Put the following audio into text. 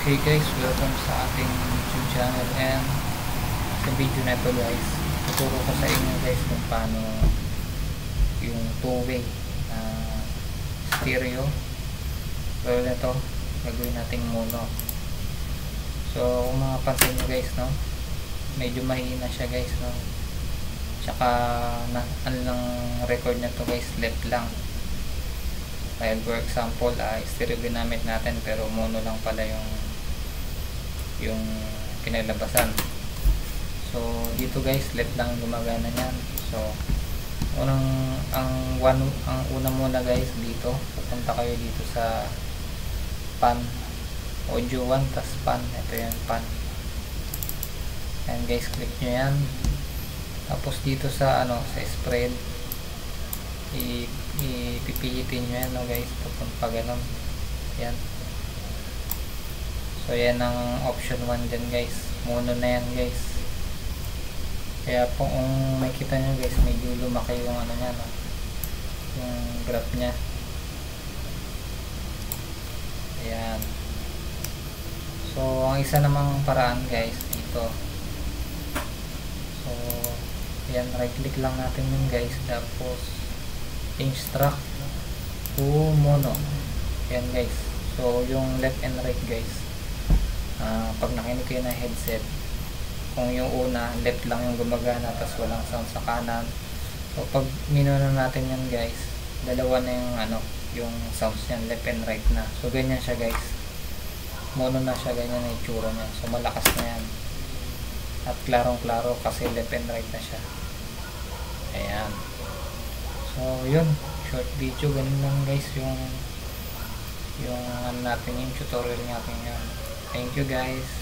Okay guys, welcome sa ating YouTube channel, and sa video na ito guys, tuturo ko sa inyo guys kung paano yung two-way stereo. Pero ito, gagawin natin mono. So kung makapansin nyo guys, no, medyo mahina siya guys, no. Tsaka ano lang record na to guys, left lang. Dahil for example, stereo ginamit natin pero mono lang pala yung kinalabasan. So dito guys, left lang gumagana niyan. So ang una muna guys, dito pupunta kayo dito sa pan, audio 1 tas pan. Ito yan, pan. And guys, click nyo yan. Tapos dito sa sa spread, ipipihitin nyo yan, no guys, papunta ganon. Yan. So yan ang option 1 dyan guys, mono na yan guys. Kaya po kung makita nyo guys, medyo lumaki yung nya, no, yung graph nya. Ayan. So ang isa namang paraan guys dito, so yan, right click lang natin yun guys, tapos change track to mono. Yan guys. So yung left and right guys, pag nakinig kayo ng headset, kung yung una left lang yung gumagana tapos walang sound sa kanan, so pag minuna natin yan guys, dalawa na yung sounds yan, left and right na. So ganyan siya guys, mono na siya, ganyan na itsura niya. So malakas na yan at klarong klaro kasi left and right na siya. Ayan. So yun, short video, ganun lang guys yung natin, yung tutorial natin yan. Thank you guys.